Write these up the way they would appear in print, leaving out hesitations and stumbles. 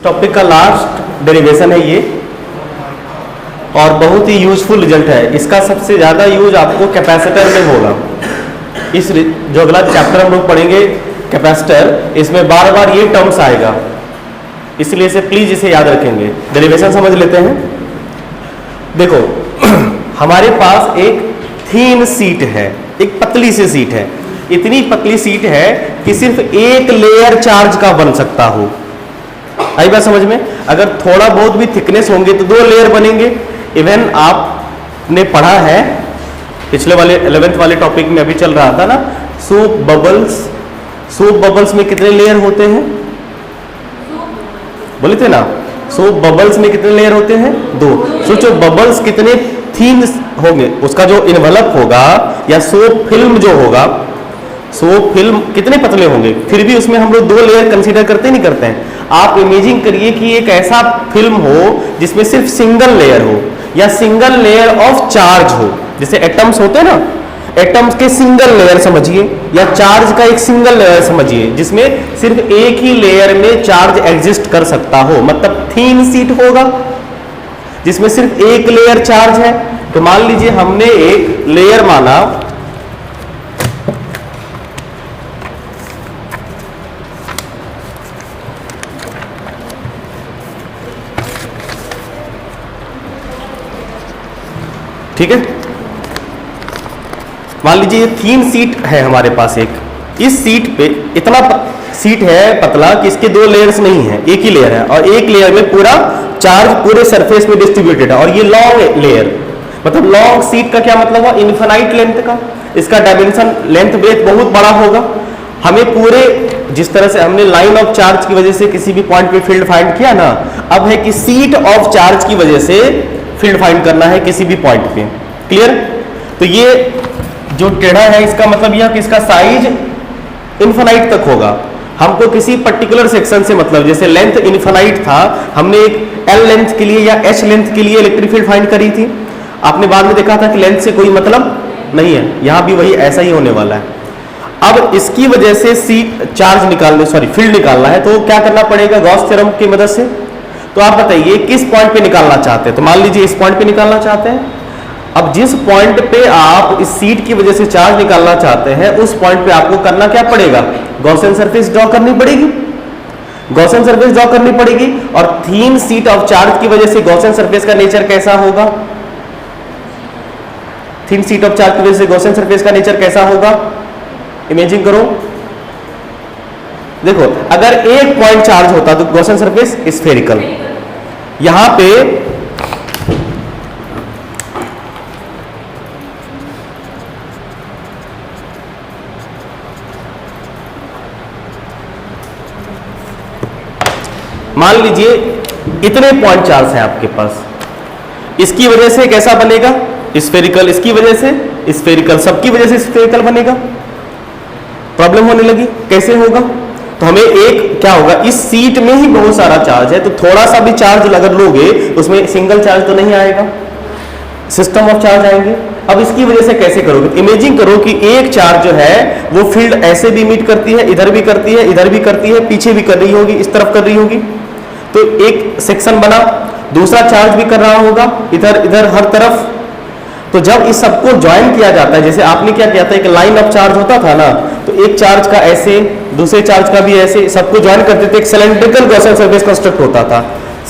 Topic का last derivation है ये, और बहुत ही यूजफुल रिजल्ट है इसका। सबसे ज़्यादा यूज आपको कैपेसिटर में होगा। इस जो अगला चैप्टर हम लोग पढ़ेंगे कैपेसिटर, इसमें बार बार ये टर्म्स आएगा, इसलिए इसे प्लीज इसे याद रखेंगे। डेरिवेशन समझ लेते हैं। देखो हमारे पास एक थीन सीट है, एक पतली सी सीट है। इतनी पतली सीट है कि सिर्फ एक लेयर चार्ज का बन सकता हो। आई बात समझ में? अगर थोड़ा बहुत भी थिकनेस होंगे तो 2 लेयर बनेंगे। इवन आपने पढ़ा है पिछले वाले 11th वाले टॉपिक में, अभी चल रहा था ना, सोप बबल्स। सोप बबल्स में कितने लेयर होते हैं? बोले थे ना, सोप बबल्स में कितने लेयर होते हैं? 2। सोचो बबल्स कितने थीन होंगे, उसका जो इन्वेलप होगा या सोप फिल्म जो होगा, सोप फिल्म कितने पतले होंगे। फिर भी उसमें हम लोग 2 लेयर कंसीडर करते नहीं करते हैं। आप इमेजिन करिए कि एक ऐसा फिल्म हो जिसमें सिर्फ सिंगल लेयर हो या सिंगल लेयर ऑफ चार्ज हो। जैसे एटम्स होते हैं ना, एटम्स के सिंगल लेयर समझिए, या चार्ज का एक सिंगल लेयर समझिए जिसमें सिर्फ एक ही लेयर में चार्ज एग्जिस्ट कर सकता हो। मतलब थीन सीट होगा जिसमें सिर्फ एक लेयर चार्ज है। तो मान लीजिए हमने एक लेयर माना, ठीक है, मान लीजिए ये थीन सीट है हमारे पास एक। इस सीट पे इतना सीट है पतला कि इसके 2 लेयर्स नहीं है, एक ही लेयर है, और एक लेयर में पूरा चार्ज पूरे सरफेस में डिस्ट्रीब्यूटेड है। और ये लॉन्ग लेयर, मतलब लॉन्ग सीट का क्या मतलब हुआ? इनफाइनाइट लेंथ का। इसका डायमेंशन लेंथ ब्रेथ बहुत बड़ा होगा। हमें पूरे, जिस तरह से हमने लाइन ऑफ चार्ज की वजह से किसी भी पॉइंट पे फील्ड फाइंड किया ना, अब है कि सीट ऑफ चार्ज की वजह से फील्ड फाइंड करना है किसी भी पॉइंट पे। क्लियर? तो ये जो टेढ़ा है इसका मतलब यह कि इसका साइज इनफाइनाइट तक होगा। हमको किसी पर्टिकुलर सेक्शन से मतलब, जैसे लेंथ इनफाइनाइट था, हमने एक एल लेंथ के लिए या एच लेंथ के लिए इलेक्ट्रिक फील्ड फाइंड करी थी। आपने बाद में देखा था कि लेंथ से कोई मतलब नहीं है। यहां भी वही ऐसा ही होने वाला है। अब इसकी वजह से फील्ड निकालना है, तो क्या करना पड़ेगा? गॉस थ्योरम की मदद से। तो आप बताइए किस पॉइंट पे निकालना चाहते हैं? तो मान लीजिए इस पॉइंट पे निकालना चाहते हैं। अब जिस पॉइंट पे आप इस सीट की वजह से चार्ज निकालना चाहते हैं, उस पॉइंट पे आपको करना क्या पड़ेगा? गॉसियन सरफेस ड्रॉ करनी पड़ेगी। गॉसियन सरफेस ड्रॉ करनी पड़ेगी। और थीन सीट ऑफ चार्ज की वजह से गॉसियन सरफेस का नेचर कैसा होगा? थीन सीट ऑफ चार्ज की वजह से गॉसियन सरफेस का नेचर कैसा होगा? इमेजिन करो। देखो अगर एक पॉइंट चार्ज होता तो गॉसियन सरफेस स्फेरिकल। यहां पे मान लीजिए इतने पॉइंट चार्ज हैं आपके पास, इसकी वजह से कैसा बनेगा? स्फेरिकल। इसकी वजह से स्फेरिकल, सबकी वजह से स्फेरिकल बनेगा। प्रॉब्लम होने लगी, कैसे होगा? तो हमें एक क्या होगा, इस सीट में ही बहुत सारा चार्ज है, तो थोड़ा सा भी चार्ज अगर लोगे उसमें सिंगल चार्ज तो नहीं आएगा, सिस्टम ऑफ चार्ज आएंगे। अब इसकी वजह से कैसे करोगे? इमेजिन करो कि एक चार्ज जो है वो फील्ड ऐसे भी मीट करती है, इधर भी करती है, इधर भी करती है, पीछे भी कर रही होगी, इस तरफ कर रही होगी। तो एक सेक्शन बना, दूसरा चार्ज भी कर रहा होगा इधर इधर हर तरफ। तो जब इस सबको ज्वाइन किया जाता है, जैसे आपने क्या किया था, एक लाइन ऑफ चार्ज होता था ना, तो एक चार्ज का ऐसे, दूसरे चार्ज का भी ऐसे, सबको ज्वाइन करते थे, एक सिलेंड्रिकल गॉसियन सरफेस कंस्ट्रक्ट होता था।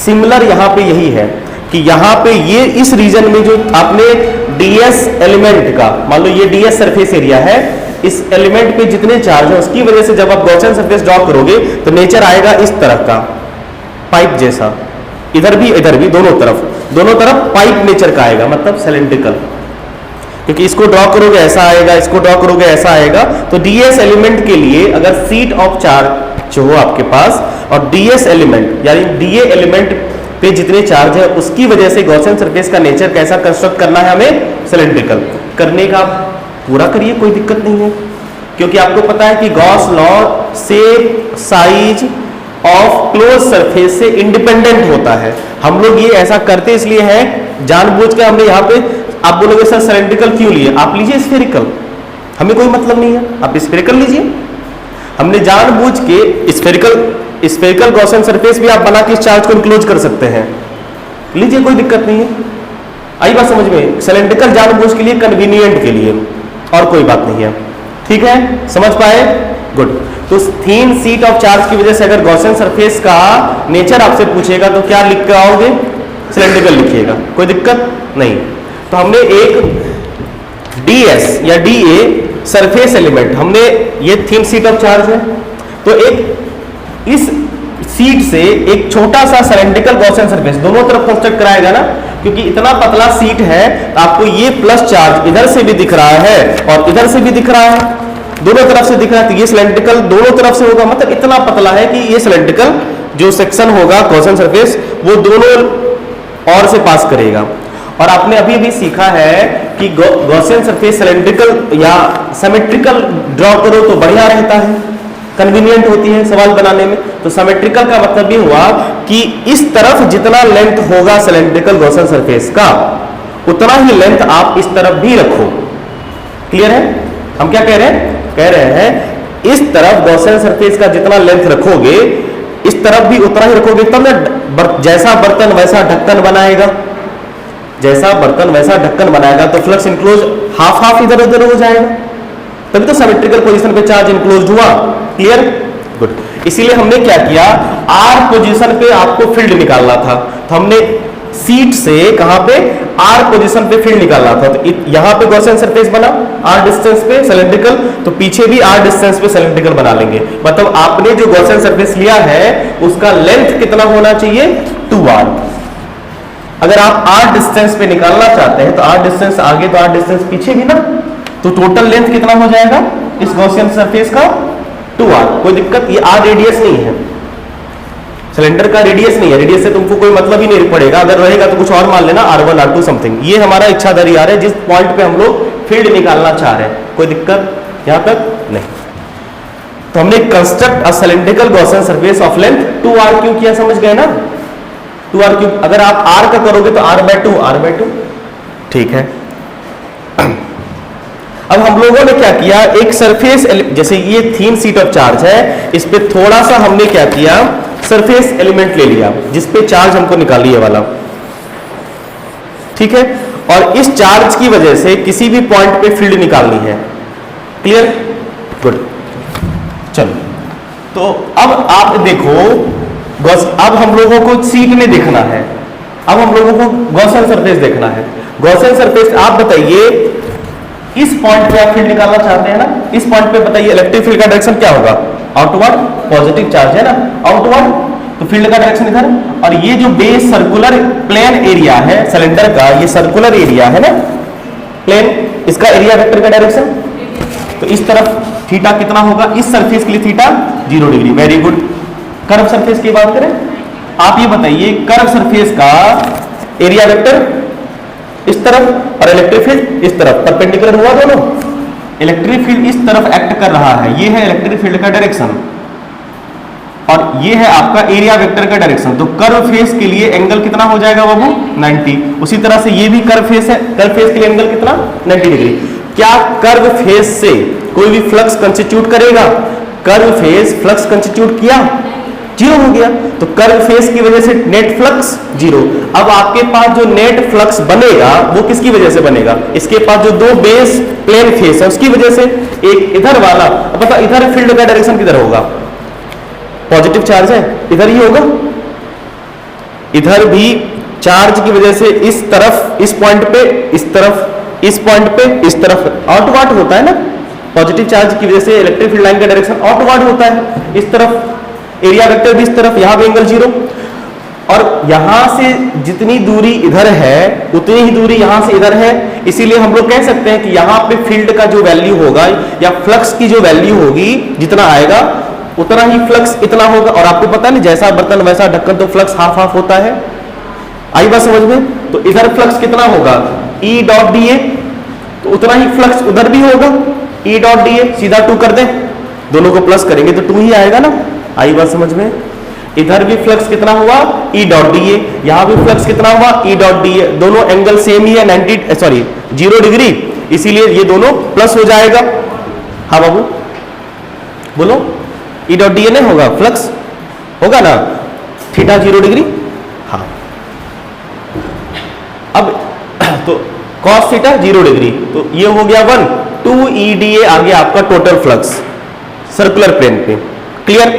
सिमिलर यहाँ पे यही है कि यहाँ पे ये इस रीजन में जो आपने डीएस एलिमेंट का, मान लो ये डीएस सरफेस एरिया है, इस एलिमेंट पे जितने चार्ज है उसकी वजह से जब आप गॉसियन सरफेस ड्रॉ करोगे तो नेचर आएगा इस तरह का, पाइप जैसा। इधर भी दोनों तरफ पाइप नेचर का आएगा, मतलब सिलेंड्रिकल। क्योंकि इसको ड्रॉ करोगे ऐसा आएगा, इसको ड्रॉ करोगे ऐसा आएगा। तो डीएस एलिमेंट के लिए अगर सीट ऑफ चार्ज जो हो आपके पास और डीएस एलिमेंट यानी डीए एलिमेंट पे जितने चार्ज है उसकी वजह से गॉसियन सरफेस का नेचर कैसा कंस्ट्रक्ट करना है हमें? सिलेंड्रिकल। करने का पूरा करिए, कोई दिक्कत नहीं है, क्योंकि आपको पता है कि Gauss law shape size of close surface से इंडिपेंडेंट होता है। हम लोग ये ऐसा करते इसलिए है, जानबूझ के हमने यहाँ पे, आप बोलोगे सर सिलेंड्रिकल क्यों लिए? आप लीजिए स्फेरिकल, हमें कोई मतलब नहीं है, आप स्फेरिकल लीजिए। हमने जानबूझ के स्फेरिकल स्फेरिकल गॉसियन सरफेस भी आप बना के इस चार्ज को इंक्लोज कर सकते हैं, लीजिए कोई दिक्कत नहीं है। आई बात समझ में? सिलेंड्रिकल जानबूझ के लिए, कन्वीनियंट के लिए, और कोई बात नहीं है। ठीक है, समझ पाए? गुड। तो थीन सीट ऑफ चार्ज की वजह से अगर गॉसियन सरफेस का नेचर आपसे पूछेगा तो क्या लिख के आओगे? सिलेंड्रिकल लिखिएगा, कोई दिक्कत नहीं। तो हमने एक ds या dA सरफेस एलिमेंट, हमने ये थीन सीट ऑफ चार्ज है, तो एक इस सीट से एक छोटा सा सिलेंड्रिकल गॉसियन सरफेस दोनों तरफ कंस्ट्रक्ट कराएगा ना, क्योंकि इतना पतला सीट है तो आपको ये प्लस चार्ज इधर से भी दिख रहा है और इधर से भी दिख रहा है, दोनों तरफ से दिख रहा है, तो ये सिलेंड्रिकल दोनों तरफ से होगा, मतलब इतना पतला है कि ये सिलेंड्रिकल जो सेक्शन होगा गॉसियन सरफेस वो दोनों और से पास करेगा। और आपने अभी भी सीखा है कि गॉसियन सरफेस सिलेंड्रिकल या सिमेट्रिकल ड्रॉ करो तो बढ़िया रहता है, कन्वीनियंट होती है सवाल बनाने में। तो सिमेट्रिकल का मतलब ये हुआ कि इस तरफ जितना लेंथ होगा सिलेंड्रिकल गॉसियन सरफेस का उतना ही लेंथ आप इस तरफ भी रखो। क्लियर है? हम क्या कह रहे हैं? कह रहे हैं इस तरफ गॉसियन सरफेस का जितना लेंथ रखोगे इस तरफ भी उतना ही रखोगे, तब ना जैसा बर्तन वैसा ढक्कन बनाएगा, जैसा बर्तन वैसा ढक्कन बनाएगा, तो फ्लक्स इंक्लोज हाफ हाफ इधर उधर हो जाएगा, तभी तो सिमेट्रिकल पोजीशन पे चार्ज इंक्लोज हुआ। क्लियर? गुड। इसीलिए हमने क्या किया, आर पोजीशन पे आपको फील्ड निकालना था, तो हमने सीट से कहां पे, आर पोजीशन पे फील्ड निकालना था, तो यहां पे गॉसियन सरफेस बना आर डिस्टेंस पे सिलेंड्रिकल, तो पीछे भी आर डिस्टेंस पे सिलेंड्रिकल बना लेंगे। मतलब आपने जो गॉसियन सरफेस लिया है उसका लेंथ कितना होना चाहिए? 2r। अगर आप आर डिस्टेंस पे निकालना चाहते हैं तो आर डिस्टेंस आगे तो आर डिस्टेंस पीछे भी ना, तो टोटल लेंथ कितना हो जाएगा इस गॉसियन सरफेस का? 2r। कोई दिक्कत? ये आर रेडियस नहीं है, सिलेंडर का रेडियस नहीं है, रेडियस से तुमको कोई मतलब ही नहीं पड़ेगा, अगर रहेगा तो कुछ और मान लेना, r1 r2 समथिंग। ये हमारा इच्छाधारी आर है जिस पॉइंट पे हम लोग फील्ड निकालना चाह रहे हैं। कोई दिक्कत यहां तक नहीं? तो हमने construct a cylindrical Gaussian surface of length 2r क्यों किया, समझ गए ना? 2r क्यों? अगर आप r का करोगे तो r/2 ठीक है। अब हम लोगों ने क्या किया, एक सरफेस जैसे ये थीन सीट ऑफ चार्ज है, इस पे थोड़ा सा हमने क्या किया, सरफेस एलिमेंट ले लिया जिस पे चार्ज हमको निकालिए वाला। ठीक है? और इस चार्ज की वजह से किसी भी पॉइंट पे फील्ड निकालनी है। क्लियर? गुड। चलो, तो अब आप देखो, अब हम लोगों को सीट में देखना है, अब हम लोगों को गॉसियन सरफेस देखना है। गॉसियन सरफेस आप बताइए, इस पॉइंट पे आप फील्ड निकालना चाहते हैं ना, इस पॉइंट पे बताइए इलेक्ट्रिक फील्ड का डायरेक्शन क्या होगा? आउटवर्ड, पॉजिटिव चार्ज है ना, आउटवर्ड, तो फील्ड का डायरेक्शन इधर। और ये जो बेस सर्कुलर प्लेन एरिया है सिलेंडर का, ये सर्कुलर एरिया है ना प्लेन, इसका एरिया वेक्टर का डायरेक्शन, तो इस तरफ थीटा कितना होगा? इस सरफेस के लिए theta 0 degree. Very good. Curve surface की बात करें, आप ये बताइए कर्व सरफेस का एरिया वेक्टर इस तरफ और इलेक्ट्रिक फील्ड इस तरफ, परपेंडिकुलर हुआ दोनों। इलेक्ट्रिक फील्ड इस तरफ एक्ट कर रहा है, ये है इलेक्ट्रिक फील्ड का डायरेक्शन और ये है आपका एरिया वेक्टर का डायरेक्शन। तो कर्व फेस के लिए एंगल कितना हो जाएगा बाबू? 90। उसी तरह से ये भी कर्व फेस है, कर्व फेस के लिए एंगल कितना? 90 डिग्री। क्या कर्व फेस से कोई भी फ्लक्स कंस्टिट्यूट करेगा? कर्व फेस फ्लक्स कंस्टिट्यूट किया? 0 हो गया। तो कर्व फेस की वजह से नेट फ्लक्स 0। अब आपके पास जो नेट फ्लक्स बनेगा वो किसकी वजह से बनेगा? इसके पास जो दो बेस प्लेन फेस है उसकी वजह से। एक इधर वाला, अब बता इधर फील्ड का डायरेक्शन किधर होगा? पॉजिटिव चार्ज है, इधर ही होगा। इधर भी चार्ज की वजह से इस तरफ, इस पॉइंट पे, इस तरफ, इस पॉइंट पे, इस तरफ आउटवर्ड होता है ना। पॉजिटिव चार्ज की वजह से इलेक्ट्रिक फील्ड लाइन का डायरेक्शन आउटवर्ड होता है, इस तरफ एरिया वेक्टर भी इस तरफ, यहां भी एंगल 0। और यहां से जितनी दूरी इधर है उतनी ही दूरी यहां से इधर है, इसीलिए हम लोग कह सकते हैं कि यहां पे फील्ड का जो वैल्यू होगा या फ्लक्स की जो वैल्यू होगी, जितना आएगा उतना ही फ्लक्स इतना होगा। और आपको पता नहीं जैसा बर्तन वैसा ढक्कन, तो फ्लक्स हाफ हाफ होता है। आई बात समझ में? तो इधर फ्लक्स कितना होगा? E डॉट da, तो उतना ही फ्लक्स उधर भी होगा E डॉट da। सीधा 2 कर दें, दोनों को प्लस करेंगे तो 2 ही आएगा ना। आई बात समझ में? इधर भी फ्लक्स कितना हुआ? E डॉट da, यहां भी फ्लक्स कितना हुआ? E dot da। दोनों एंगल सेम ही है, 0 डिग्री, इसीलिए ये दोनों प्लस हो जाएगा। हाँ बाबू बोलो, E डॉट da नहीं होगा फ्लक्स? होगा ना, थीटा 0 डिग्री। हाँ, अब तो cos थीटा 0 डिग्री, तो ये हो गया 1, 2 EDA आ गया आपका टोटल फ्लक्स सर्कुलर प्लेन पे। क्लियर।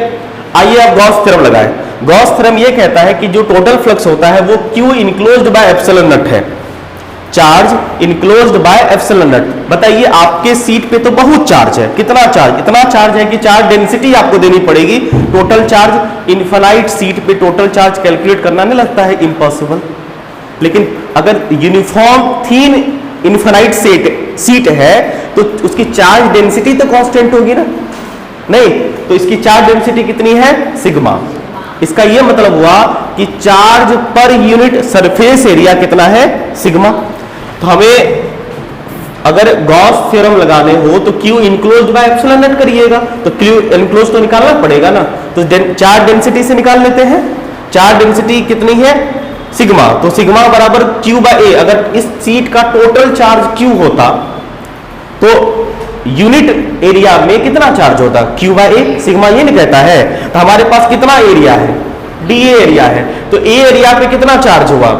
आइए अब गॉस थ्योरम लगाएं। गॉस थ्योरम ये कहता है कि जो टोटल फ्लक्स होता है वो Q enclosed by epsilon not है, charge enclosed by epsilon not. बताइए आपके सीट पे तो बहुत चार्ज है, कितना चार्ज, इतना चार्ज है कि चार्ज डेंसिटी आपको देनी पड़ेगी। टोटल चार्ज इनफाइनाइट सीट पे टोटल चार्ज कैलकुलेट करना नहीं लगता है इम्पॉसिबल, लेकिन अगर यूनिफॉर्म थीन इनफाइनाइट सीट है तो उसकी चार्ज डेंसिटी तो कांस्टेंट होगी ना, नहीं, तो इसकी चार्ज डेंसिटी कितनी है, सिग्मा। इसका यह मतलब हुआ कि charge per unit surface area कितना है, सिग्मा। तो हमें अगर गॉस थ्योरम लगाने हो तो Q enclosed by epsilon not करिएगा, तो Q इनक्लोज्ड तो निकालना पड़ेगा ना, तो चार्ज डेंसिटी से निकाल लेते हैं। चार्ज डेंसिटी कितनी है, सिग्मा, तो सिग्मा बराबर Q बाय A। अगर इस सीट का टोटल चार्ज Q होता तो यूनिट एरिया में कितना चार्ज होता, Q बाय A। सिग्मा ये नहीं कहता है, तो हमारे पास कितना एरिया है, DA एरिया है, तो A एरिया पे कितना चार्ज होगा,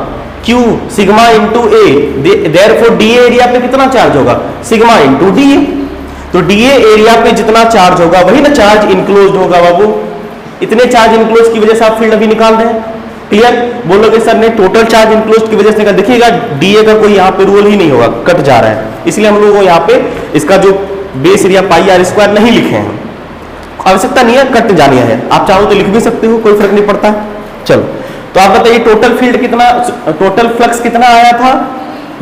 Q sigma into A, therefore DA area पे कितना चार्ज होगा, सिग्मा इंटू DA। तो DA एरिया पे जितना चार्ज होगा वही ना चार्ज इनक्लोज्ड होगा बाबू। इतने चार्ज इनक्लोज की वजह से आप फील्ड अभी निकाल रहे हैं। क्लियर। बोलोगे सर ने टोटल चार्ज इनक्लोज की वजह से, देखिएगा DA का कोई यहाँ पे रोल ही नहीं होगा, कट जा रहा है, इसलिए हम लोग को यहाँ पे इसका जो base area pi r square नहीं लिखे हैं, आवश्यकता नहीं है, कट जानी है। आप चाहो तो लिख भी सकते हो, कोई फर्क नहीं पड़ता। चलो, तो आप बताइए टोटल फील्ड कितना, टोटल फ्लक्स कितना आया था,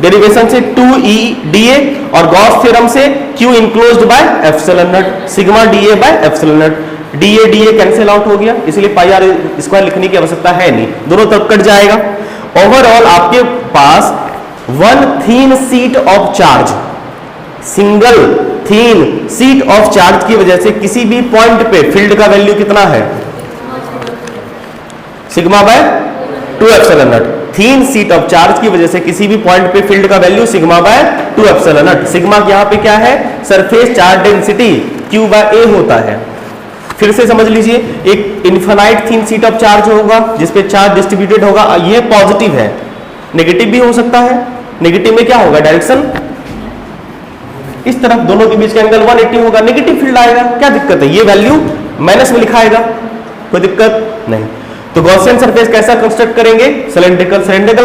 डेरिवेशन से 2EDA और गॉस थ्योरम से Q enclosed by epsilon naught, sigma DA bye epsilon not. DA cancel out हो गया, इसलिए पाई आर स्क्वायर लिखने की आवश्यकता है नहीं, दोनों तरफ कट जाएगा। ओवरऑल आपके पास one thin sheet of charge, single thin sheet of charge की वजह से किसी भी पॉइंट पे फील्ड का वैल्यू कितना है, sigma by 2 epsilon naught. Thin sheet of charge की वजह से किसी भी पॉइंट पे फील्ड का value sigma by 2 epsilon naught. Sigma यहाँ पे क्या है, surface charge density Q by A होता है। फिर से समझ लीजिए, एक infinite thin sheet of charge होगा जिसपे चार्ज डिस्ट्रीब्यूटेड होगा, ये पॉजिटिव है, नेगेटिव भी हो सकता है। नेगेटिव में क्या होगा, डायरेक्शन इस तरफ, दोनों के बीच का एंगल 180 होगा, नेगेटिव फील्ड आएगा, क्या दिक्कत है, ये वैल्यू माइनस में लिखा आएगा, कोई दिक्कत नहीं। तो गॉसियन सरफेस कैसा कंस्ट्रक्ट करेंगे, सिलेंड्रिकल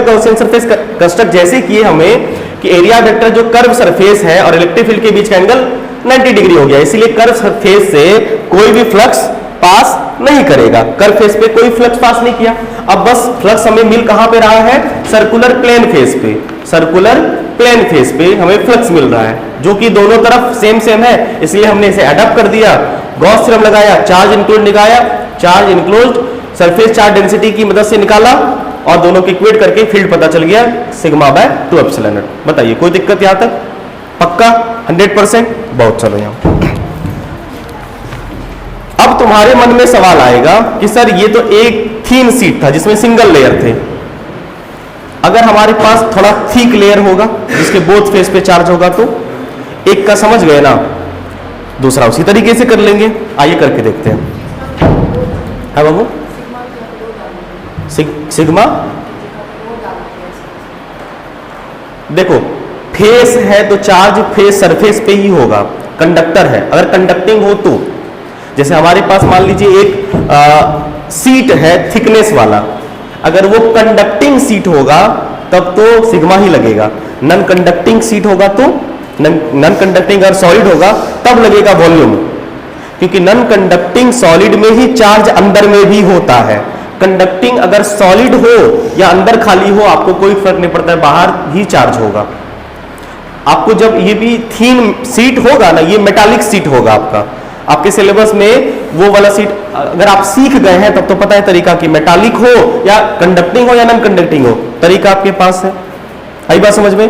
गॉसियन सरफेस कंस्ट्रक्ट जैसे किए हमें कि एरिया वेक्टर जो कर्व सरफेस है और इलेक्ट्रिक फील्ड के बीच का एंगल 90 डिग्री हो गया, इसलिए कर्व सरफेस से कोई भी फ्लक्स पास नहीं करेगा, कर्व फेस पे कोई फ्लक्स पास नहीं किया। अब बस फ्लक्स हमें मिल कहां पे रहा है, सर्कुलर प्लेन फेस पे, सर्कुलर प्लेन फेस पे हमें फ्लक्स मिल रहा है, जो कि दोनों तरफ सेम है, इसलिए हमने इसे अडॉप्ट कर दिया, गॉस थ्योरम लगाया, चार्ज इंक्लूड निकाला, charge enclosed surface charge density की मदद से निकाला और दोनों को इक्वेट करके फील्ड पता चल गया सिग्मा बाय 2 एप्सिलॉन नॉट। बताइए कोई दिक्कत यहां तक, पक्का 100%, बहुत। चलो यहां अब तुम्हारे मन में सवाल आएगा कि सर ये तो एक थीन सीट था जिसमें सिंगल लेयर थे, अगर हमारे पास थोड़ा थिक लेयर होगा जिसके बोथ फेस पे चार्ज होगा तो एक का समझ गए ना, दूसरा उसी तरीके से कर लेंगे। आइए करके देखते हैं। है बाबू, सिग्मा देखो फेस है तो चार्ज फेस सरफेस पे ही होगा, कंडक्टर है, अगर कंडक्टिंग हो तो, जैसे हमारे पास मान लीजिए एक सीट है थिकनेस वाला, अगर वो कंडक्टिंग सीट होगा तब तो सिग्मा ही लगेगा, नॉन कंडक्टिंग सीट होगा तो नॉन कंडक्टिंग अगर सॉलिड होगा तब लगेगा वॉल्यूम, क्योंकि नॉन कंडक्टिंग सॉलिड में ही चार्ज अंदर में भी होता है, कंडक्टिंग अगर सॉलिड हो या अंदर खाली हो आपको कोई फर्क नहीं पड़ता है, बाहर ही चार्ज होगा। आपको जब ये भी थीन सीट होगा ना, ये मेटालिक सीट होगा आपका, आपके सिलेबस में वो वाला सीट अगर आप सीख गए हैं तब तो पता है तरीका कि मेटालिक हो या कंडक्टिंग हो या नॉन कंडक्टिंग हो, तरीका आपके पास है। आई बात समझ में,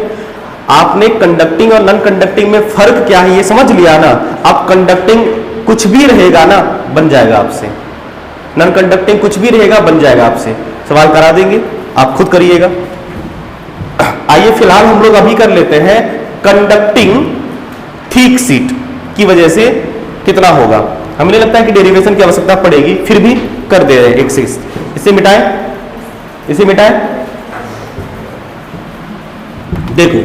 आपने कंडक्टिंग और नॉन कंडक्टिंग में फर्क क्या है ये समझ लिया ना, आप कंडक्टिंग कुछ भी रहेगा ना बन जाएगा आपसे, नॉन कंडक्टिंग कुछ भी रहेगा बन जाएगा आपसे, सवाल करा देंगे, आप खुद करिएगा। आइए फिलहाल हम लोग अभी कर लेते हैं कंडक्टिंग थिक सीट की वजह से कितना होगा, हमें नहीं लगता है कि डेरिवेशन की आवश्यकता पड़ेगी, फिर भी कर दे रहे हैं 1/6। इसे मिटाएं, इसे मिटाएं। देखो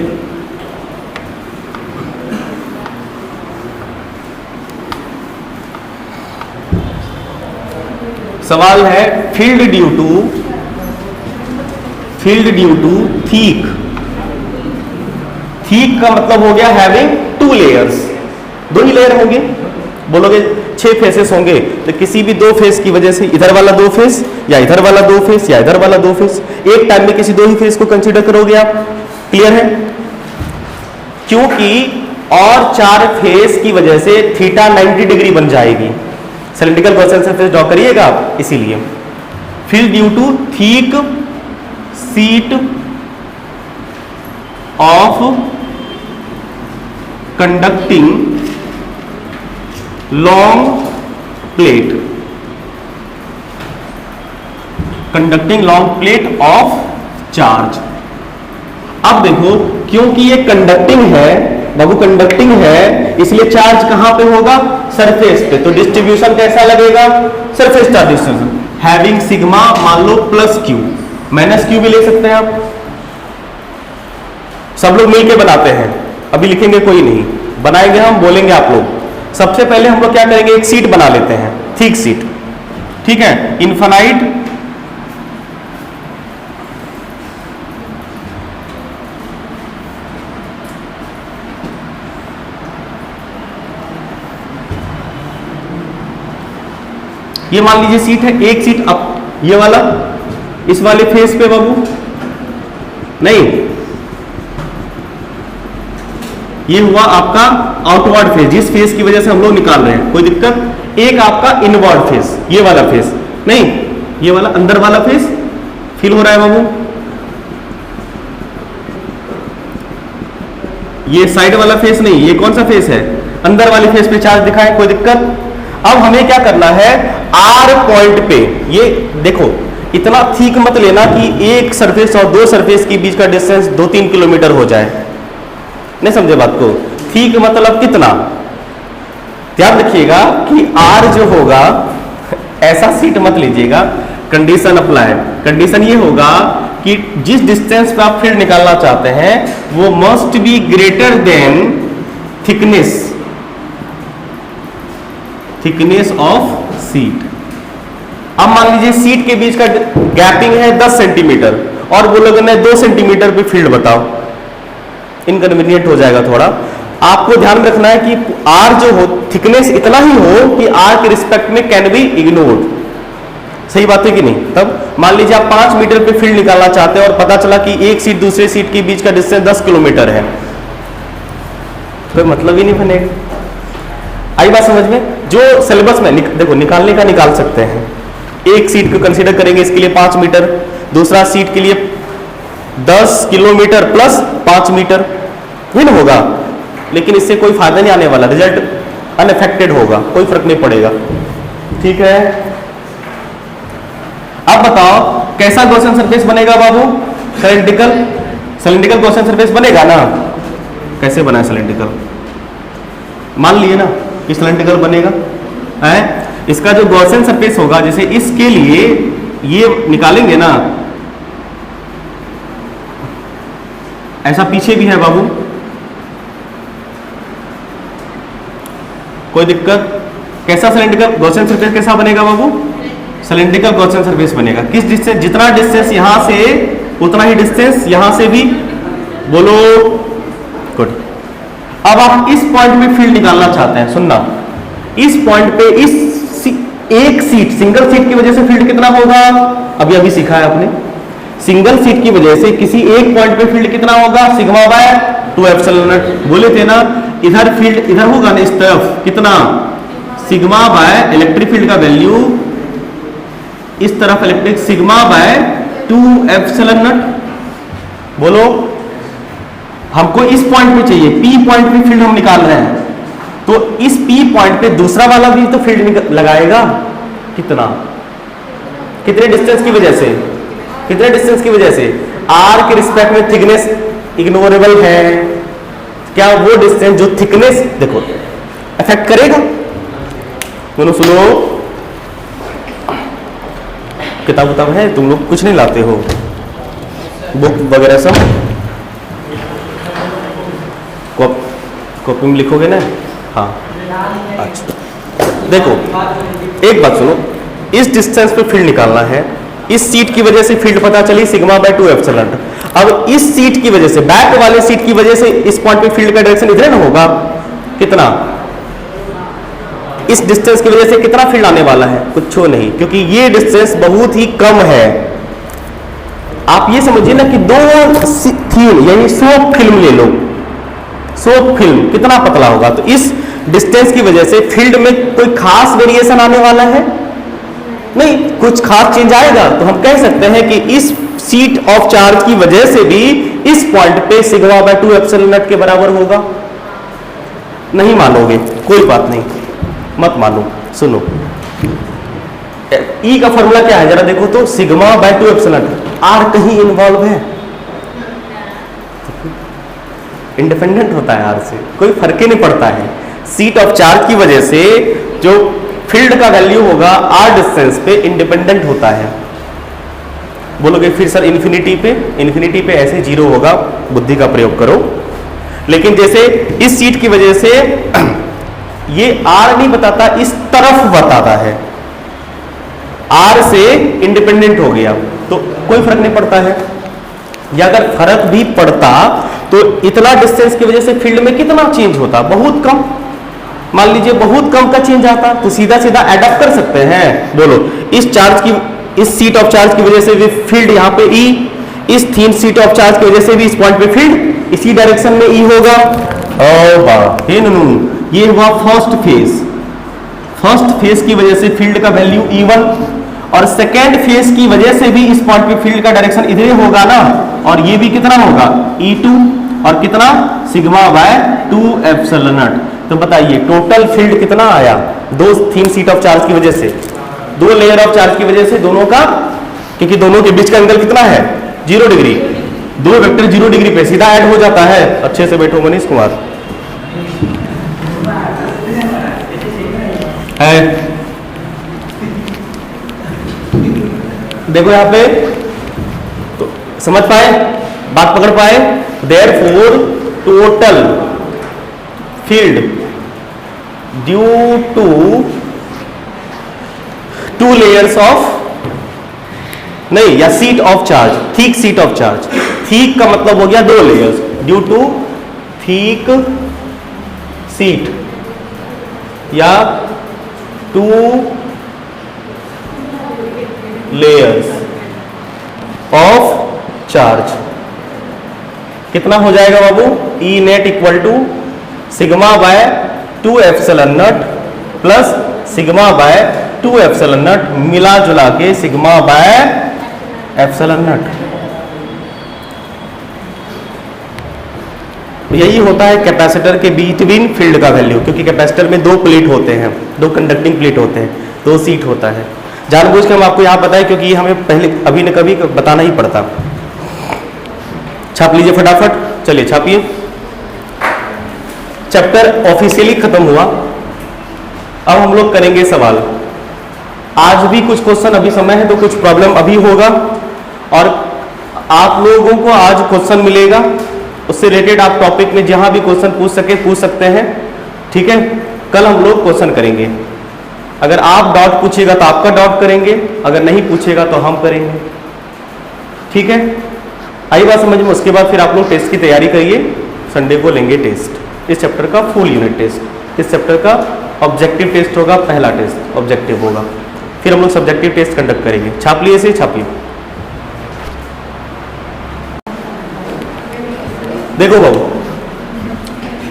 सवाल है फील्ड ड्यू टू थीक। थीक का मतलब हो गया हैविंग 2 लेयर्स, 2 ही लेयर होंगे। बोलोगे 6 फेसेस होंगे तो किसी भी 2 फेस की वजह से इधर वाला 2 फेस या इधर वाला 2 फेस या इधर वाला 2 फेस, एक टाइम में किसी 2 ही फेस को कंसीडर करोगे आप। क्लियर है? क्योंकि और 4 फेस की वजह से थीटा 90 डिग्री बन जाएगी। सिलेंड्रिकल गॉसियन सरफेस ड्रॉ करिएगा आप, इसीलिए field due to thick sheet of conducting long plate, conducting long plate of charge. अब देखो क्योंकि ये कंडक्टिंग है बाबू, कंडक्टिंग है, इसलिए चार्ज कहां पे होगा? सरफेस पे। तो डिस्ट्रीब्यूशन कैसा लगेगा? Surface charge distribution having sigma मान लो प्लस क्यू, माइनस क्यू भी ले सकते हैं आप। सब लोग मिलके बनाते हैं, अभी लिखेंगे कोई नहीं, बनाएंगे हम, बोलेंगे आप लोग। सबसे पहले हम लोग क्या करेंगे, एक सीट बना लेते हैं, थिक सीट, ठीक है, इनफाइनाइट ये मान लीजिए सीट है, एक सीट अप, ये वाला इस वाले फेस पे बाबू नहीं, ये हुआ आपका आउटवर्ड फेस, जिस फेस की वजह से हम लोग निकाल रहे हैं, कोई दिक्कत। एक आपका इनवर्ड फेस, ये वाला फेस नहीं, ये वाला अंदर वाला फेस फील हो रहा है बाबू, ये साइड वाला फेस नहीं, ये कौन सा फेस है? अंदर वाले फेस पे चार्ज दिखाए, कोई दिक्कत। अब हमें क्या करना है, आर पॉइंट पे, ये देखो इतना ठीक मत लेना कि एक सरफेस और 2 सरफेस के बीच का डिस्टेंस 2-3 किलोमीटर हो जाए, नहीं समझे बात को? ठीक मतलब कितना, ध्यान रखिएगा कि आर जो होगा ऐसा सीट मत लीजिएगा। कंडीशन अप्लाई, कंडीशन ये होगा कि जिस डिस्टेंस पे आप फील्ड निकालना चाहते हैं वो must be greater than thickness of seat. अब मान लीजिए सीट के बीच का गैपिंग है 10 सेंटीमीटर और बोलोगे मैं 2 सेंटीमीटर पे फील्ड बताओ, इनकन्वीनियंट हो जाएगा थोड़ा। आपको ध्यान में रखना है कि आर जो हो थिकनेस इतना ही हो कि आर के रिस्पेक्ट में कैन बी इग्नोर्ड। सही बात है कि नहीं? तब मान लीजिए आप 5 मीटर पे फील्ड निकालना चाहते हैं और पता चला कि एक सीट दूसरे सीट के बीच का डिस्टेंस 10 किलोमीटर है, तो मतलब ही नहीं बनेगा। आई बात समझ में? जो सिलेबस में देखो निकालने का निकाल सकते हैं, एक सीट को कंसीडर करेंगे इसके लिए 5 मीटर, दूसरा सीट के लिए 10 किलोमीटर प्लस 5 मीटर, ये ना होगा, लेकिन इससे कोई फायदा नहीं आने वाला, रिजल्ट अनअफेक्टेड होगा, कोई फर्क नहीं पड़ेगा। ठीक है, अब बताओ कैसा गॉसियन सरफेस बनेगा बाबू? सिलेंड्रिकल गॉसियन सरफेस बनेगा ना? कैसे बना है सिलेंड्रिकल? मान लिए ना कि सिलेंड्रिकल बनेगा है। इसका जो गॉसियन सरफेस होगा, जैसे इसके लिए ये निकालेंगे ना, ऐसा पीछे भी है बाबू, कोई दिक्कत? कैसा सिलेंड्रिकल गॉसियन सरफेस कैसा बनेगा बाबू? सिलेंड्रिकल गॉसियन सरफेस बनेगा। किस डिस्टेंस, जितना डिस्टेंस यहां से उतना ही डिस्टेंस यहां से भी, बोलो गुड। अब आप इस पॉइंट पे फील्ड निकालना चाहते हैं, सुनना, इस पॉइंट पे इस एक सीट, सिंगल सीट की वजह से फील्ड कितना होगा? अभी सीखा है आपने, सिंगल सीट की वजह से किसी एक पॉइंट पे फील्ड कितना होगा? Sigma by 2 epsilon not. बोले थे ना इधर फील्ड इधर होगा ना, इस तरफ कितना? सिग्मा बाय इलेक्ट्रिक फील्ड का वैल्यू इस तरफ electric sigma by 2 epsilon not. बोलो हमको इस पॉइंट पे चाहिए, पी पॉइंट पे फील्ड हम निकाल रहे हैं, तो इस पी पॉइंट पे दूसरा वाला भी तो फील्ड लगाएगा, कितना? कितने डिस्टेंस की वजह से? कितने डिस्टेंस की वजह से? आर के रिस्पेक्ट में थिकनेस इग्नोरेबल है, क्या वो डिस्टेंस जो थिकनेस देखो अफेक्ट करेगा? दोनों सुनो, किताब उताब है? तुम लोग कुछ नहीं लाते हो, बुक वगैरह सब कॉपी में लिखोगे ना? हाँ, अच्छा। देखो एक बात सुनो, इस डिस्टेंस पे फील्ड निकालना है। इस सीट की वजह से फील्ड पता चली सिग्मा बाय 2 एप्सिलॉन। अब इस सीट की वजह से, बैक वाले सीट की वजह से इस पॉइंट पे फील्ड का डायरेक्शन इधर ना होगा, कितना? इस डिस्टेंस की वजह से कितना फील्ड आने वाला है? कुछ नहीं, क्योंकि ये डिस्टेंस बहुत ही कम है। आप ये समझिए ना कि दो थीन यानी सोप फिल्म ले लो, सोप फिल्म कितना पतला होगा, तो इस डिस्टेंस की वजह से फील्ड में कोई खास वेरिएशन आने वाला है नहीं, कुछ खास चेंज आएगा तो हम कह सकते हैं कि इस सीट ऑफ चार्ज की वजह से भी इस पॉइंट पे सिग्मा बाय 2 एप्सिलॉन नॉट के बराबर होगा। नहीं मानोगे कोई बात नहीं, मत मानो। सुनो, ई का फॉर्मूला क्या है जरा देखो तो, सिग्मा बाय 2 एप्सिलॉन। आर कहीं इन्वॉल्व है? इंडिपेंडेंट होता है आर से, कोई फर्क ही नहीं पड़ता है। सीट ऑफ चार्ज की वजह से जो फील्ड का वैल्यू होगा आर डिस्टेंस पे इंडिपेंडेंट होता है। बोलोगे फिर सर इन्फिनिटी पे? इन्फिनिटी पे ऐसे जीरो होगा, बुद्धि का प्रयोग करो। लेकिन जैसे इस सीट की वजह से ये आर नहीं बताता, इस तरफ बताता है, आर से इंडिपेंडेंट हो गया तो कोई फर्क नहीं पड़ता है। या अगर फर्क भी पड़ता तो इतना डिस्टेंस की वजह से फील्ड में कितना चेंज होता? बहुत कम। मान लीजिए बहुत कम का चेंज आता तो सीधा सीधा एडप्ट कर सकते हैं। बोलो, इस चार्ज की, इस सीट ऑफ चार्ज की वजह से भी फील्ड यहाँ पे ई, इस थीन सीट ऑफ चार्ज की वजह से भी इस पॉइंट पे फील्ड इसी डायरेक्शन में ई होगा। ये हुआ फर्स्ट फेज। फर्स्ट फेज की वजह से फील्ड का वैल्यू E1, और सेकेंड फेज की वजह से भी इस पॉइंट पे फील्ड का डायरेक्शन इधर होगा ना, और ये भी कितना होगा? E2, और कितना? Sigma by 2 epsilon not. तो बताइए टोटल फील्ड कितना आया? दो थीन सीट ऑफ चार्ज की वजह से, दो लेयर ऑफ चार्ज की वजह से, दोनों का, क्योंकि दोनों के बीच का एंगल कितना है? 0 डिग्री। दो वेक्टर 0 डिग्री पे सीधा ऐड हो जाता है। अच्छे से बैठो मनीष कुमार है। देखो यहां पे तो समझ पाए, बात पकड़ पाए? Therefore total field due to 2 layers of, नहीं, या sheet of charge, thick sheet of charge. Thick का मतलब हो गया 2 layers, due to thick sheet या 2 लेयर्स ऑफ चार्ज। कितना हो जाएगा बाबू? E net equal to sigma by 2 epsilon not plus sigma by 2 epsilon not मिला जुला के सिग्मा बाय एप्सिलॉन नॉट। यही होता है कैपेसिटर के बिटवीन फील्ड का वैल्यू, क्योंकि कैपेसिटर में 2 प्लेट होते हैं, 2 कंडक्टिंग प्लेट होते हैं, 2 सीट होता है। जानबूझ के हम आपको यहां बताएं क्योंकि ये हमें पहले अभी न कभी बताना ही पड़ता। छाप लीजिए फटाफट, चलिए छापिए। चैप्टर ऑफिशियली खत्म हुआ, अब हम लोग करेंगे सवाल। आज भी कुछ क्वेश्चन, अभी समय है तो कुछ प्रॉब्लम अभी होगा, और आप लोगों को आज क्वेश्चन मिलेगा, उससे रिलेटेड आप टॉपिक में जहां भी क्वेश्चन पूछ सकते हैं, ठीक है। कल हम लोग क्वेश्चन करेंगे, अगर आप डाउट पूछेगा तो आपका डाउट करेंगे, अगर नहीं पूछेगा तो हम करेंगे, ठीक है। आई बात समझ में? उसके बाद फिर आप लोग टेस्ट की तैयारी करिए, संडे को लेंगे टेस्ट, इस चैप्टर का फुल यूनिट टेस्ट। इस चैप्टर का ऑब्जेक्टिव टेस्ट होगा, पहला टेस्ट ऑब्जेक्टिव होगा, फिर हम लोग सब्जेक्टिव टेस्ट कंडक्ट करेंगे। छाप लिए इसे, छापिए। देखो बाबू,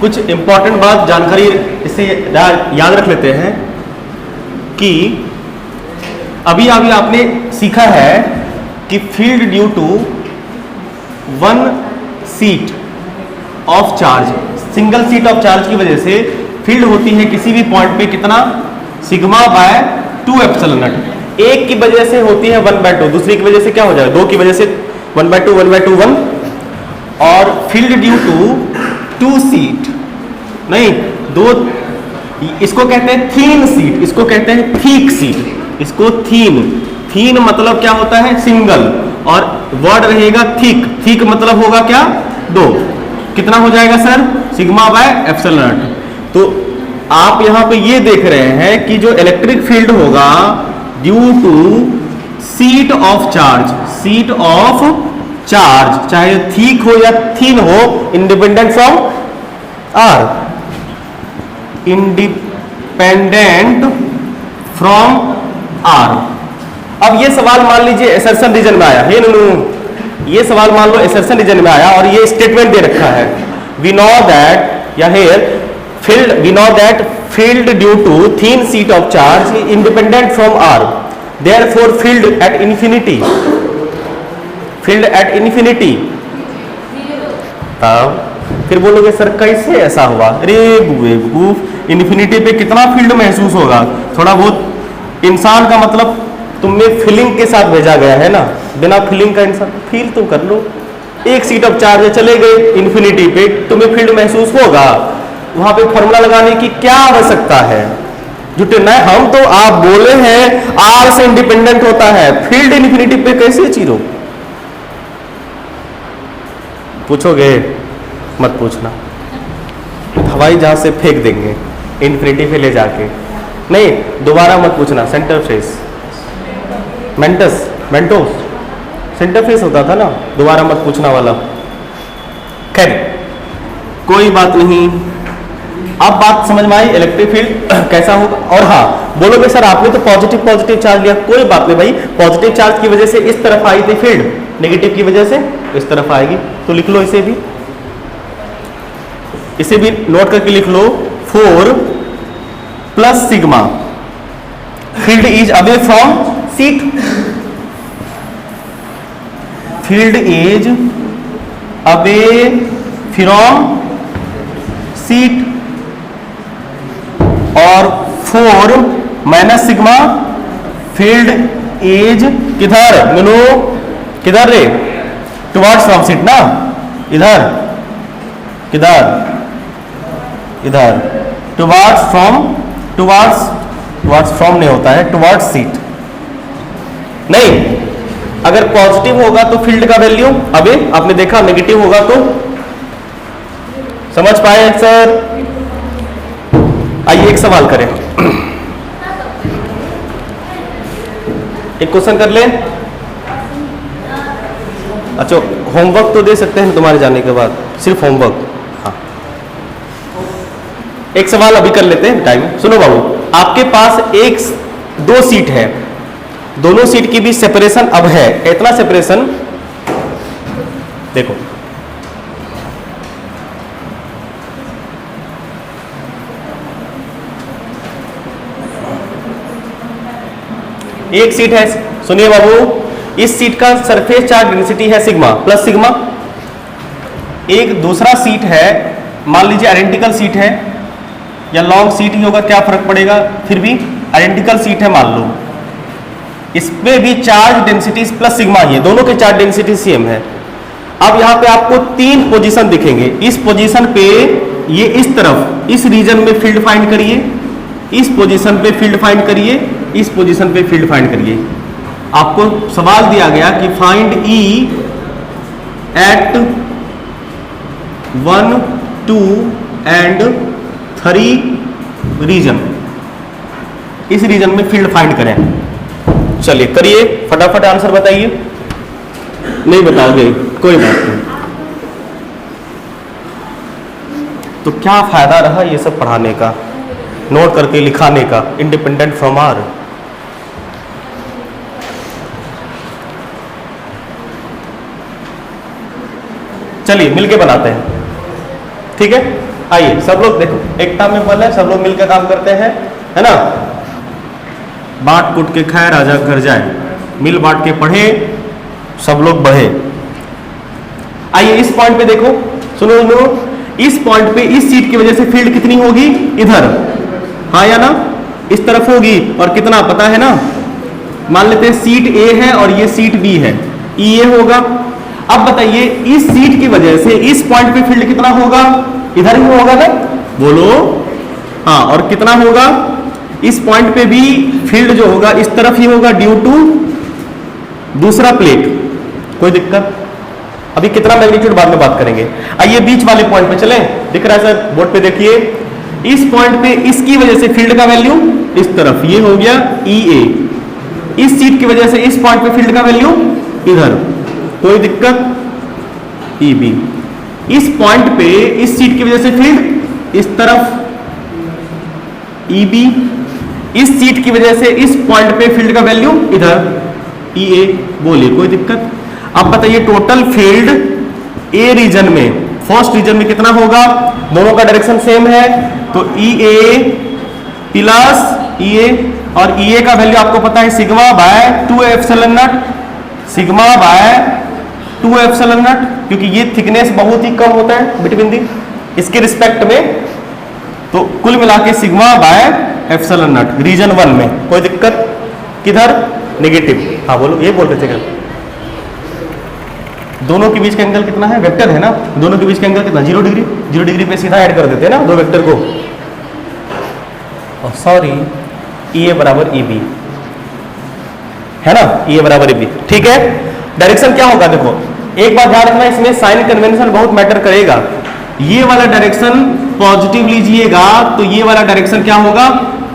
कुछ इंपॉर्टेंट बात जानकारी इससे याद रख लेते हैं कि अभी आपने सीखा है कि field due to 1 sheet of charge, single sheet of charge की वजह से फील्ड होती है किसी भी पॉइंट पे कितना? Sigma by 2 epsilon not. एक की वजह से होती है 1/2, दूसरी की वजह से क्या हो जाएगा? 2 की वजह से 1/2 1/2 1, और फील्ड ड्यू टू 2 सीट, नहीं 2, इसको कहते हैं थीन सीट, इसको कहते हैं थीक सीट, इसको थीन थीन मतलब क्या होता है? सिंगल, और वर्ड रहेगा थिक, थिक मतलब होगा क्या? दो। कितना हो जाएगा sir? Sigma by epsilon not. तो आप यहां पे ये देख रहे हैं कि जो इलेक्ट्रिक फील्ड होगा due to sheet of charge, sheet of charge, चाहे थिक हो या थीन हो, independent from r, independent from r. अब ये सवाल मान लीजिए एसर्शन रीजन में आया है, ये सवाल मान लो एसर्शन रीजन में आया और ये स्टेटमेंट दे रखा है, वी नो दैट, या here field, we know that field due to thin sheet of charge independent from r, therefore field at infinity, field at infinity. फिर बोलोगे सर कैसे ऐसा हुआ? अरे बेवकूफ, इन्फिनिटी पे कितना फील्ड महसूस होगा? थोड़ा बहुत इंसान का मतलब तुम्हें फीलिंग के साथ भेजा गया है ना, बिना फीलिंग का इंसान फील तो कर लो। एक सीट ऑफ चार्ज चले गए इन्फिनिटी पे, तुम्हें फील्ड महसूस होगा। वहां पे फॉर्मूला लगाने की क्या आवश्यकता है? जुटे ना, हम तो आप बोले हैं आर से इंडिपेंडेंट होता है, फील्ड इन्फिनिटी पे कैसे चीरो? पूछोगे? मत पूछना, हवाई जहाज से फेंक देंगे इन्फिनिटी पे ले जाके। नहीं, दोबारा मत पूछना। सेंटर फेस, मेंटस, मेंटोस, सेंटर फेस होता था ना, दोबारा मत पूछना वाला। खैर कोई बात नहीं, अब बात समझ में आई इलेक्ट्रिक फील्ड कैसा होगा। और हाँ, बोलोगे सर आपने तो पॉजिटिव पॉजिटिव चार्ज लिया, कोई बात नहीं भाई, पॉजिटिव चार्ज की वजह से इस तरफ आई थी फील्ड, नेगेटिव की वजह से इस तरफ आएगी। तो लिख लो इसे भी, इसे भी नोट करके लिख लो, 4 plus sigma, field is away from seat, field is away from seat, और 4 माइनस सिग्मा, फील्ड इज किधर मिलो, किधर रे? टुवर्ड्स फ्रॉम सीट ना, इधर, किधर? इधर, टुवर्ड्स फ्रॉम, टुवर्ड्स फ्रॉम नहीं होता है, टुवर्ड्स सीट। नहीं, अगर पॉजिटिव होगा तो फील्ड का वैल्यू अबे, आपने देखा, नेगेटिव होगा तो, समझ पाए सर? आइए एक सवाल करें, एक क्वेश्चन कर लें। अच्छा, होमवर्क तो दे सकते हैं तुम्हारे जाने के बाद, सिर्फ होमवर्क। हाँ, एक सवाल अभी कर लेते हैं, टाइम। सुनो बाबू, आपके पास दो सीट है, दोनों सीट की भी सेपरेशन अब है, इतना सेपरेशन देखो, एक सीट है, सुनिए बाबू, इस सीट का सरफेस चार्ज डेंसिटी है सिग्मा प्लस सिग्मा। एक दूसरा सीट है, मान लीजिए आइडेंटिकल सीट है या लॉन्ग सीट ही होगा, क्या फर्क पड़ेगा, फिर भी आइडेंटिकल सीट है मान लो, इसमें भी चार्ज डेंसिटी प्लस सिग्मा ही है, दोनों के चार्ज डेंसिटी सेम है। अब यहां पे आपको 3 पोजीशन दिखेंगे, इस पोजीशन पे ये इस तरफ, इस रीजन में फील्ड फाइंड करिए, इस पोजीशन पे फील्ड फाइंड करिए, इस पोजीशन पे फील्ड फाइंड करिए। आपको सवाल दिया गया कि find E at 1, 2 and 3 region, इस रीजन में फील्ड फाइंड करें। चलिए करिए, फटाफट आंसर बताइए। नहीं बताओगे, कोई बात नहीं, तो क्या फायदा रहा ये सब पढ़ाने का, नोट करके लिखाने का, इंडिपेंडेंट फ्रॉम आर। चलिए मिलके बनाते हैं, ठीक है? आइए सब लोग देखो, एकता में बल है, सब लोग मिलकर काम करते हैं, है ना? बांट कूट के खाए राजा घर जाए, मिल बांट के पढ़े सब लोग बढ़े। आइए इस पॉइंट पे देखो, सुनो सुनो, इस पॉइंट पे इस सीट की वजह से फील्ड कितनी होगी? इधर, हाँ या ना? इस तरफ होगी, और कितना पता है ना? मान लेते हैं सीट ए है और ये सीट बी है, ई ए होगा। अब बताइए इस सीट की वजह से इस पॉइंट पे फील्ड कितना होगा? इधर ही होगा ना, बोलो। हाँ, और कितना होगा? इस पॉइंट पे भी फील्ड जो होगा इस तरफ ही होगा, ड्यू टू दूसरा प्लेट, कोई दिक्कत? अभी कितना मैग्नीट्यूड बाद में बात करेंगे। आइए बीच वाले पॉइंट पे चलें। दिख रहा है सर बोर्ड पे, देखिए इस पॉइंट पे इसकी वजह से फील्ड का वैल्यू इस तरफ, ये हो गया EA। इस चीज की वजह से इस पॉइंट पे फील्ड का वैल्यू इधर, कोई दिक्कत? EB। इस पॉइंट पे इस चीज की वजह से फील्ड इस तरफ EB। इस चीज की वजह से इस पॉइंट पे फील्ड का वैल्यू इधर EA। बोलिए कोई दिक्कत? अब बताइए टोटल फील्ड ए रीजन में, फर्स्ट रीजन में कितना होगा? दोनों का डायरेक्शन सेम है तो EA प्लस EA, और EA का वैल्यू आपको पता है sigma by 2 epsilon naught, sigma by 2 epsilon not, क्योंकि ये थिकनेस बहुत ही कम होता है बिटवीन दी इसके रिस्पेक्ट में, तो कुल मिला के sigma by epsilon naught region 1 में। कोई दिक्कत? किधर? नेगेटिव। हाँ बोलो, ये बोल रहे थे क्या? दोनों के बीच का एंगल कितना है? वेक्टर है ना, दोनों के बीच का एंगल कितना? 0 डिग्री। 0 डिग्री पे सीधा ऐड कर देते हैं ना दो वेक्टर को। सॉरी, EA बराबर EB है ना, EA बराबर EB। ठीक है, डायरेक्शन क्या होगा? देखो एक बात ध्यान रखना, इसमें साइन कन्वेंशन बहुत मैटर करेगा। ये वाला डायरेक्शन पॉजिटिव लीजिएगा तो ये वाला डायरेक्शन क्या होगा?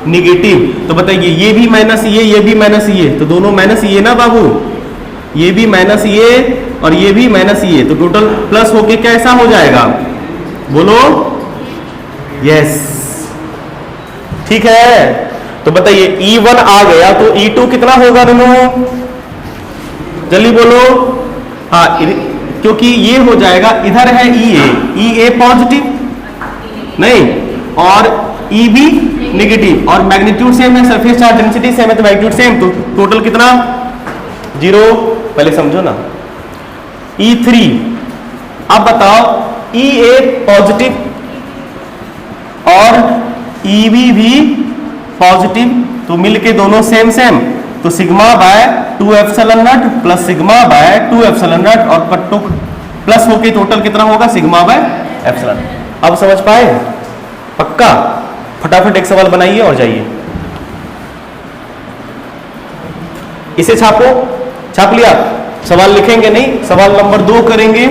निगेटिव। तो बताइए ये भी माइनस ये भी माइनस ये, तो दोनों माइनस ये ना बाबू, ये भी माइनस ये और ये भी माइनस ये, तो टोटल प्लस होके कैसा हो जाएगा? बोलो यस। ठीक है, तो बताइए E1 आ गया तो E2 कितना होगा दोनों? जल्दी बोलो। हाँ, क्योंकि ये हो जाएगा, इधर है EA पॉजिटिव नहीं और EB नेगेटिव, और मैग्नीट्यूड सेम है, सरफेस चार्ज डेंसिटी सेम है, तो मैग्नीट्यूड सेम, तो टोटल कितना? 0। पहले समझो ना। E3, अब बताओ EA पॉजिटिव और EB भी पॉजिटिव, तो मिलके दोनों सेम सेम, तो sigma by 2 epsilon not plus sigma by 2 epsilon not, और कट्टो प्लस होके टोटल कितना होगा? Sigma by epsilon. अब समझ पाए? पक्का? फटाफट एक सवाल बनाइए और जाइए। इसे छापो, छाप लिया? सवाल लिखेंगे नहीं, सवाल नंबर 2 करेंगे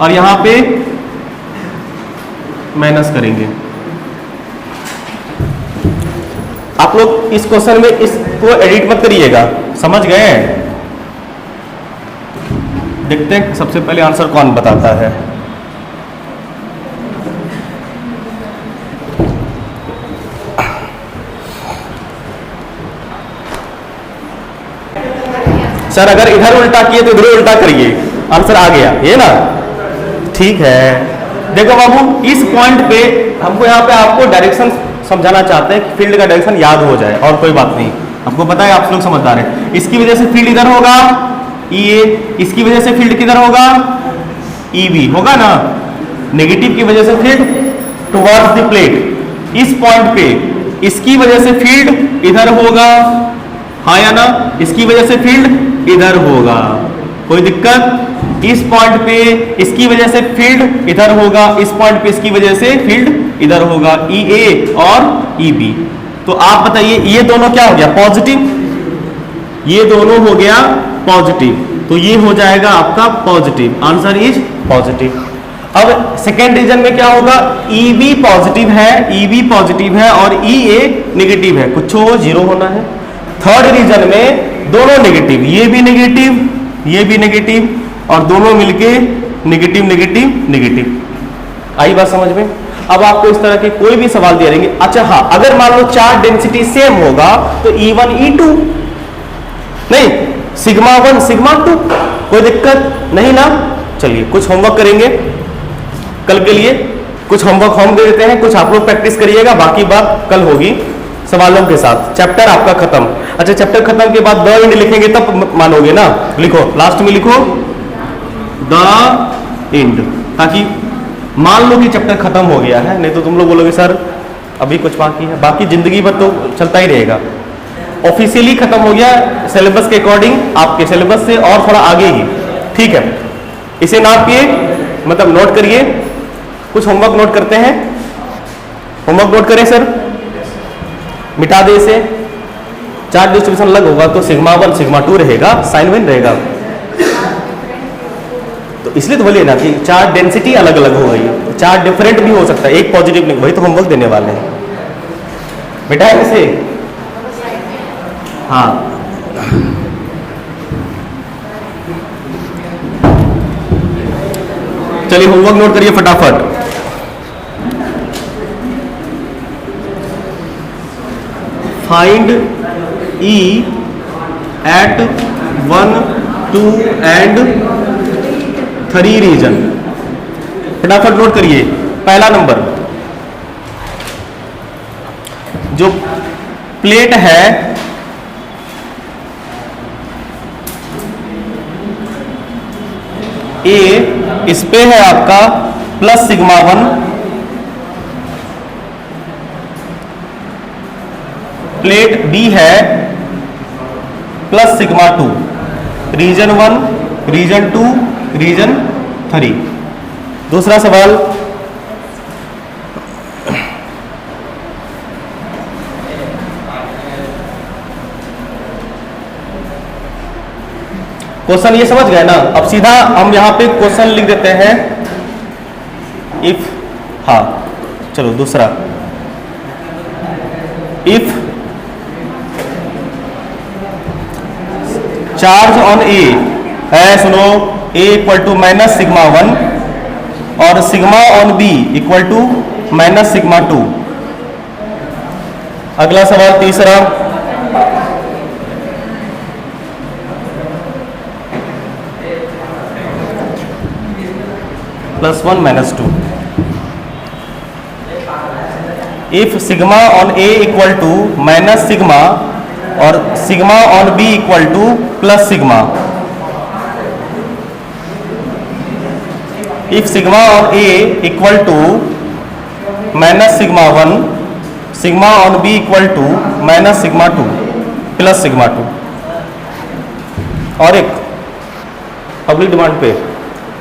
और यहां पे माइनस करेंगे। आप लोग इस क्वेश्चन में इसको एडिट मत करिएगा, समझ गए? देखते हैं सबसे पहले आंसर कौन बताता है। सर अगर इधर उल्टा किए तो इधर उल्टा करिए, आंसर आ गया, ये ना? ठीक है, देखो बाबू इस पॉइंट पे हमको यहाँ पे आपको डायरेक्शन समझाना चाहते हैं कि फील्ड का डायरेक्शन याद हो जाए, और कोई बात नहीं, आपको पता है, आप लोग समझदार हैं। इसकी वजह से फील्ड इधर होगा EA, इसकी वजह से फील्ड किधर होगा? EB होगा ना। नेगेटिव की वजह से फील्ड टुवर्ड्स द प्लेट, इस पॉइंट पे इसकी वजह से फील्ड इधर होगा, हाँ या ना? इसकी वजह से फील्ड इधर होगा, कोई दिक्कत? इस पॉइंट पे इसकी वजह से फील्ड इधर होगा, इस पॉइंट पे इसकी वजह से फील्ड इधर होगा, EA और EB। तो आप बताइए ये दोनों क्या हो गया? पॉजिटिव। ये दोनों हो गया पॉजिटिव, तो ये हो जाएगा आपका पॉजिटिव, आंसर इज पॉजिटिव। अब सेकेंड रीजन में क्या होगा? EB पॉजिटिव है, EB पॉजिटिव है और EA नेगेटिव है, कुछ हो 0 होना है। थर्ड रीजन में दोनों नेगेटिव, ये भी नेगेटिव, ये भी नेगेटिव, और दोनों मिलके नेगेटिव नेगेटिव नेगेटिव। आई बात समझ में? अब आपको इस तरह के कोई भी सवाल दे देंगे। अच्छा हाँ, अगर मान लो चार्ज डेंसिटी सेम होगा तो E1 E2 नहीं, सिग्मा 1 सिग्मा 2, कोई दिक्कत नहीं ना? चलिए कुछ होमवर्क करेंगे कल के लिए, कुछ होमवर्क हम दे देते हैं, कुछ आप लोग प्रैक्टिस करिएगा, बाकी बात कल होगी सवालों के साथ। चैप्टर आपका खत्म। अच्छा, चैप्टर खत्म के बाद द एंड लिखेंगे तब मानोगे ना? लिखो, लास्ट में लिखो द एंड, ताकि मान लो कि चैप्टर खत्म हो गया है, नहीं तो तुम लोग बोलोगे सर अभी कुछ बाकी है, बाकी जिंदगी भर तो चलता ही रहेगा। ऑफिशियली खत्म हो गया सिलेबस के अकॉर्डिंग, आपके सिलेबस से और थोड़ा आगे ही, ठीक है? इसे नापिए, मतलब नोट करिए, कुछ होमवर्क नोट करते हैं। होमवर्क नोट करें सर, मिटा दे इसे, चार्ज डिस्ट्रीब्यूशन अलग होगा तो सिग्मा 1 सिग्मा 2 रहेगा, साइन वन रहेगा। तो इसलिए तो बोलिए ना कि चार्ज डेंसिटी अलग अलग हो गई, चार्ज डिफरेंट भी हो सकता है, एक पॉजिटिव नहीं, वही तो होमवर्क देने वाले हैं बेटा है कैसे। हाँ चलिए होमवर्क नोट करिए फटाफट। Find E at 1, 2 and 3 region. फटाफट नोट करिए। पहला नंबर, जो प्लेट है ए, इस पे है आपका प्लस सिग्मा 1, प्लेट बी है plus sigma 2, region 1, region 2, region 3। दूसरा सवाल, क्वेश्चन ये समझ गए ना। अब सीधा हम यहां पे क्वेश्चन लिख देते हैं। इफ, हाँ चलो दूसरा, इफ चार्ज ऑन ए है, सुनो, A equal to minus sigma 1 और sigma on B equal to minus sigma 2। अगला सवाल तीसरा, +1 -2। If sigma on A equal to minus sigma और sigma on B equal to plus sigma, if sigma on A equal to minus sigma 1, sigma on B equal to minus sigma 2 plus sigma 2। और एक public demand पे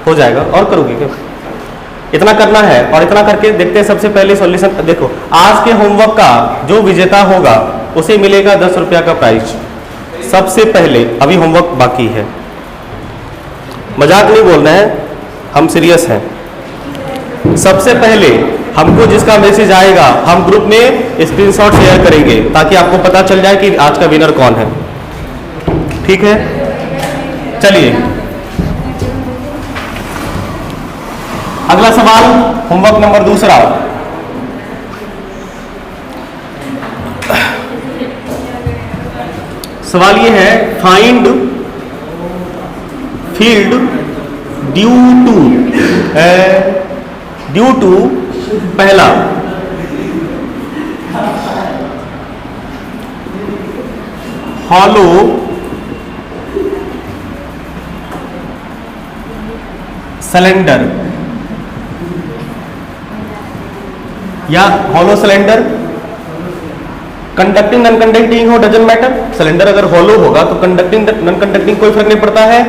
हो जाएगा, और करोगे क्या? इतना करना है और इतना करके देखते हैं। सबसे पहले सॉल्यूशन देखो, आज के होमवर्क का जो विजेता होगा उसे मिलेगा 10 रुपया का प्राइज। सबसे पहले, अभी होमवर्क बाकी है, मजाक नहीं बोलना है, हम सीरियस हैं। सबसे पहले हमको जिसका मैसेज आएगा हम ग्रुप में स्क्रीनशॉट शेयर करेंगे ताकि आपको पता चल जाए कि आज का विनर कौन है। ठीक है, चलिए अगला सवाल, होमवर्क नंबर दूसरा। सवाल ये है, फाइंड फील्ड ड्यू टू पहला हॉलो सिलेंडर या hollow cylinder, conducting non conducting हो डजंट मैटर। सिलेंडर अगर हॉलो होगा तो कंडक्टिंग नॉन कंडक्टिंग कोई फर्क नहीं पड़ता है।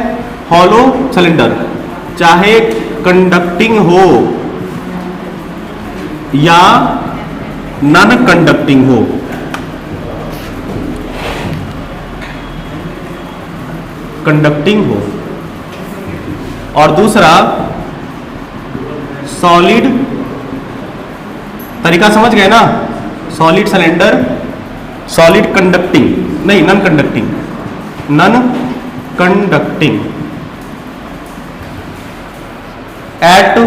हॉलो सिलेंडर चाहे कंडक्टिंग हो या नॉन कंडक्टिंग हो, कंडक्टिंग हो। और दूसरा सॉलिड, तरीका समझ गए ना, सॉलिड सिलेंडर, सॉलिड कंडक्टिंग नहीं, non conducting, non conducting at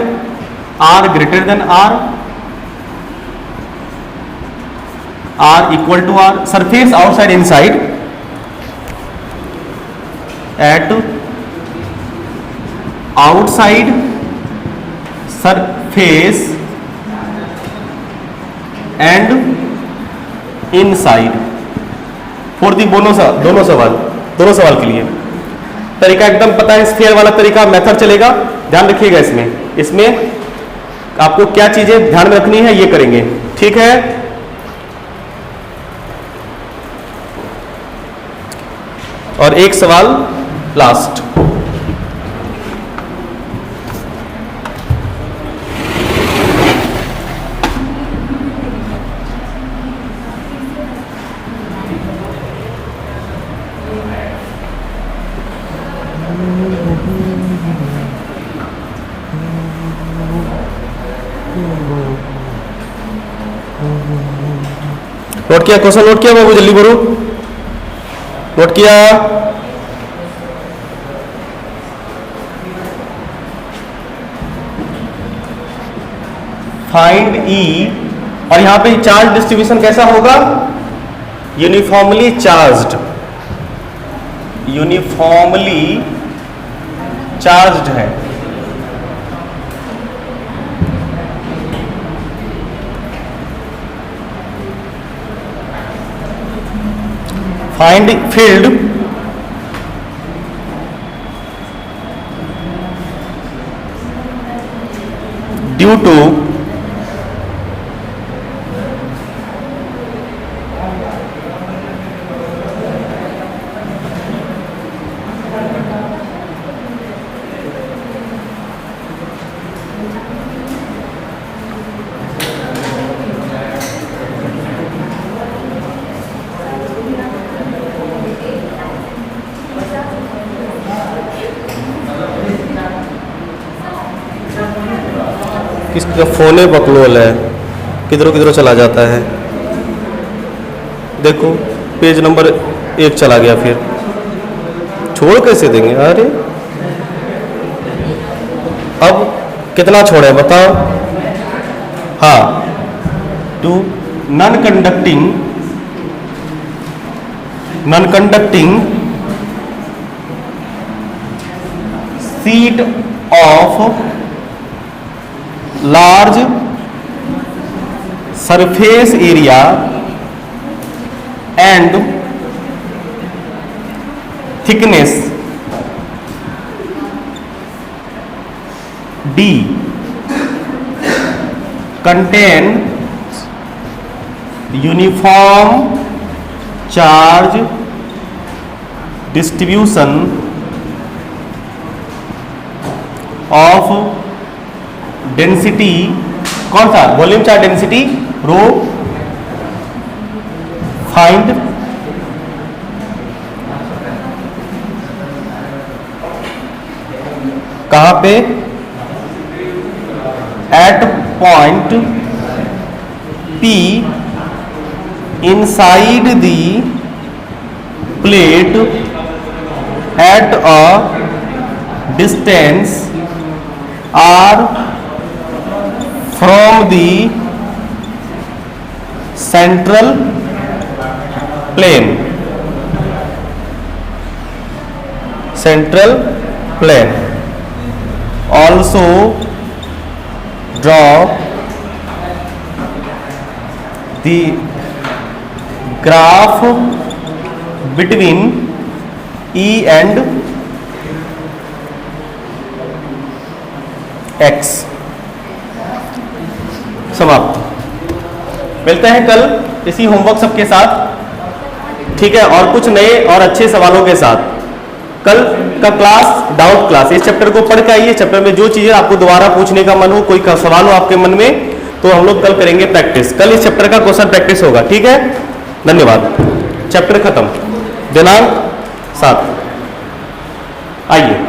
r greater than r, r equal to r, surface outside inside at outside surface and inside for the दोनों सवाल के लिए। तरीका एकदम पता है, स्फीयर वाला तरीका मेथड चलेगा, ध्यान रखिएगा। इसमें आपको क्या चीजें ध्यान में रखनी है ये करेंगे, ठीक है। और एक सवाल लास्ट, नोट किया? क्वेश्चन नोट किया बाबू? जल्दी बोलो, नोट किया? फाइंड ई, और यहां पे चार्ज डिस्ट्रीब्यूशन कैसा होगा? यूनिफॉर्मली चार्ज्ड, यूनिफॉर्मली चार्ज्ड है। फाइंड फील्ड ड्यू टू किसका फोन है? बकलोल है, किधरों किधरों चला जाता है। देखो पेज नंबर 1 चला गया, फिर छोड़ कैसे देंगे? अरे अब कितना छोड़े बताओ? हाँ, two non conducting sheet of large surface area and thickness D contain uniform charge distribution of density, कौन सा? Volume charge density rho. Find कहां पे? At point P inside the plate at a distance R from the central plane, also draw the graph between E and X। समाप्त। मिलते हैं कल इसी homework सबके साथ, ठीक है, और कुछ नए और अच्छे सवालों के साथ। कल का क्लास डाउट क्लास, इस चैप्टर को पढ़ के आइए। चैप्टर में जो चीजें आपको दोबारा पूछने का मन हो, कोई सवाल हो आपके मन में, तो हम लोग कल करेंगे प्रैक्टिस। कल इस चैप्टर का क्वेश्चन प्रैक्टिस होगा, ठीक है। धन्यवाद। चैप्टर खत्म। दिनांक 7 आइए।